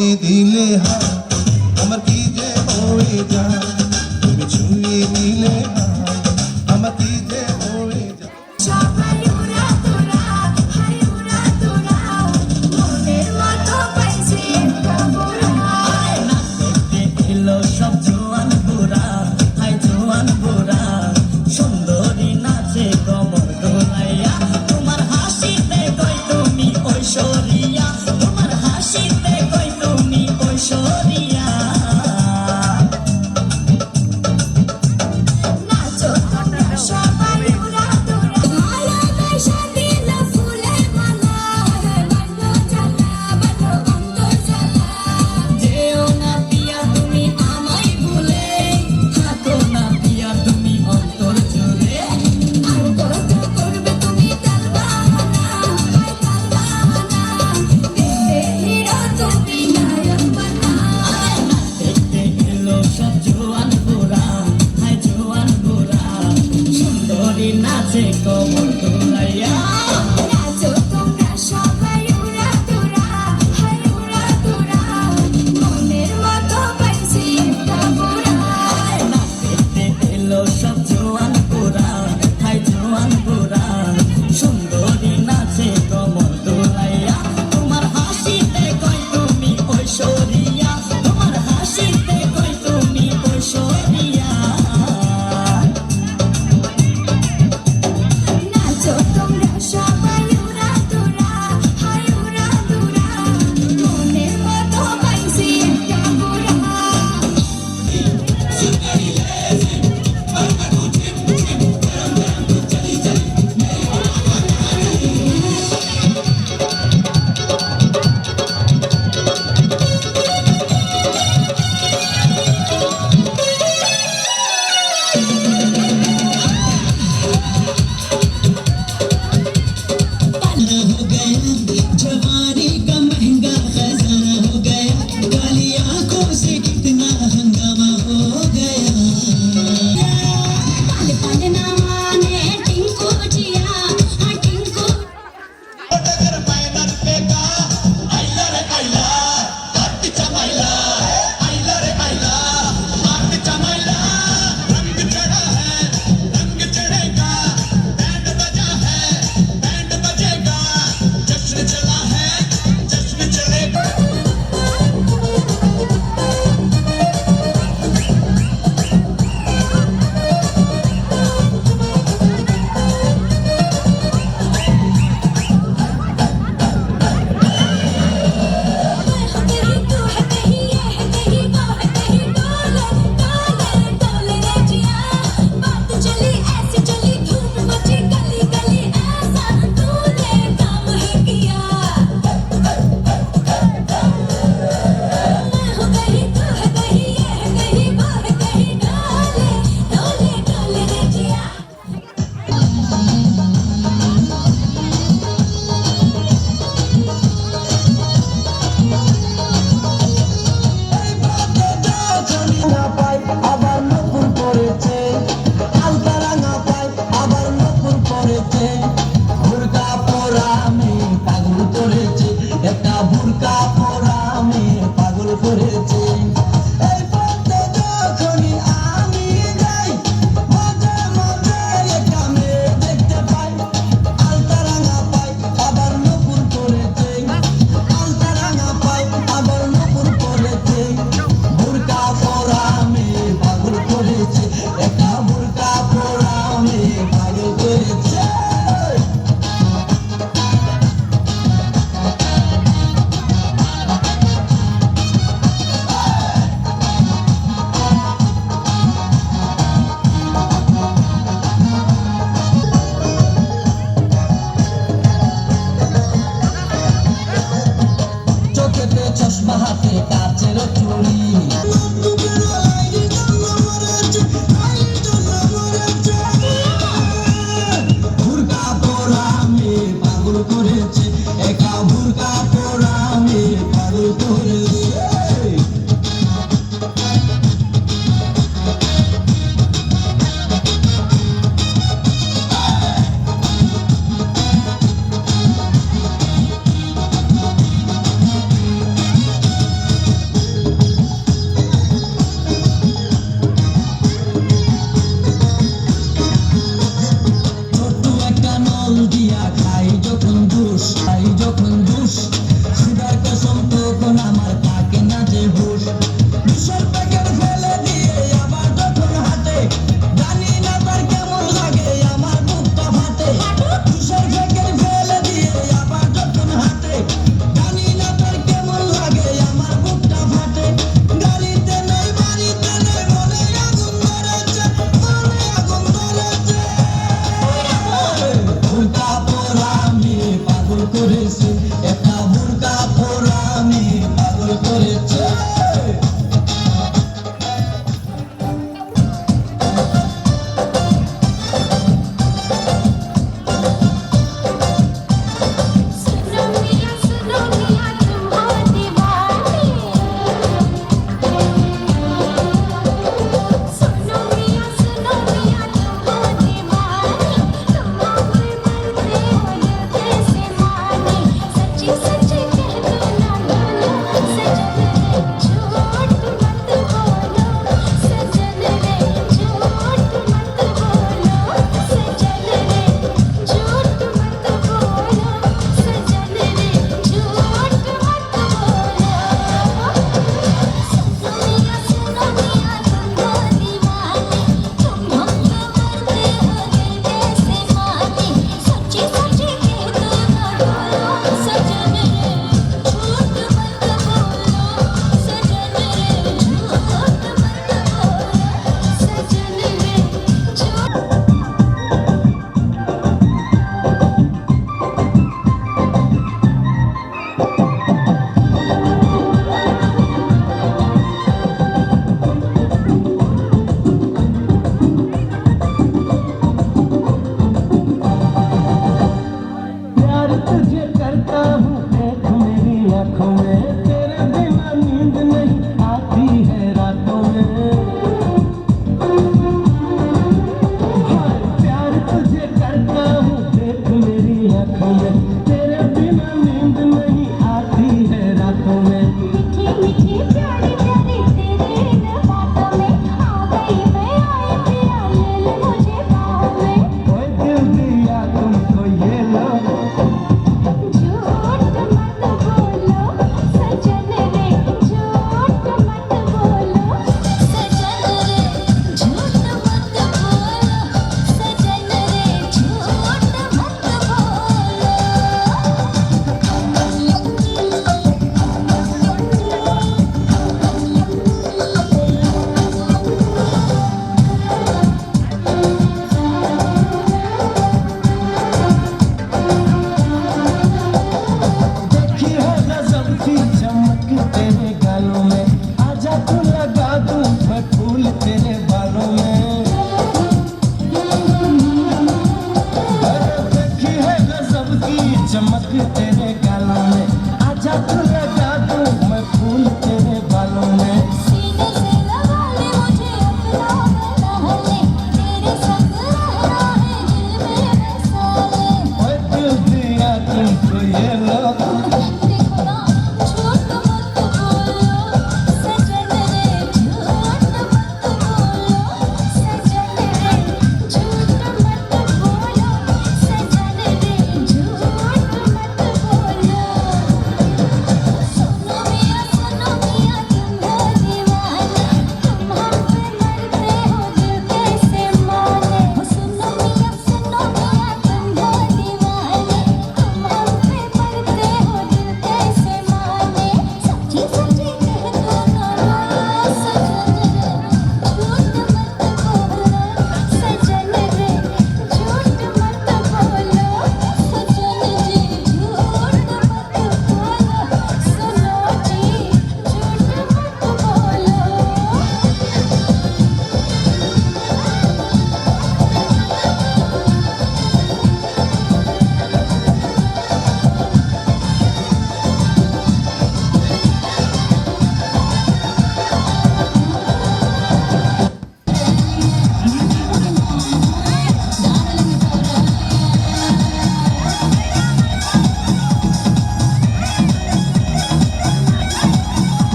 ছুঁয়ে দিলে হাত আমার কি যে হয়ে যায়, তুমি ছুঁয়ে দিলে হাত আমার কি যে হয়ে যায়। সব জোয়ান বুড়া, হাই জোয়ান বুড়া, সুন্দরী নাচে কমর দোলাইয়া, তোমার হাসিতে কই তুমি ঐশ্বরিয়া, তোমার হাসিতে কই তুমি ঐশ্বরিয়া। নাচে কমর দোলাইয়া, নাচো তোমরা সবাই উড়া তোরা, হাই উড়া তোরা, মনের মতো পাইছি একটা বুড়া। নাচতে এলো সব জোয়ান বুড়া, হাই জোয়ান বুড়া, সুন্দরী নাচে কমর দোলাইয়া, তোমার হাসিতে কই তুমি ঐশ্বরিয়া, তোমার হাসিতে কই তুমি ঐশ্বরিয়া। जवानी का महंगा खजाना हो गया, काली आंखों से कितना हंगामा हो गया। पाले पाले ना माने टिंकू जिया, हाँ टिंकू। अगर पैनर पे का आइला रे आइला, काट चमाइला, आइला रे आइला, काट चमाइला। रंग चढ़ा है, रंग चढ़ेगा, बैंड बजा है, बैंड बजेगा, जश्न चला है, जश्न चलेगा। বুরকা পরা আমি পাগল করেছে। এই পথে যখনই আমি যাই, মাঝে মাঝে একটা মেয়ে দেখতে পাই, আলতা রাঙা পাই আবার নপুর করেছে, আলতা রাঙা পাই আবার নপুর করেছে। বুরকা পরা আমি পাগল করেছে, একটা বুরকা পরা আমি পাগল করেছে। চোখেতে চশমা হাতে কাচের চুড়ি, বুরকা পরা আমি পাগল করেছে, একা বুরকা পরা আমি পাগল করেছে।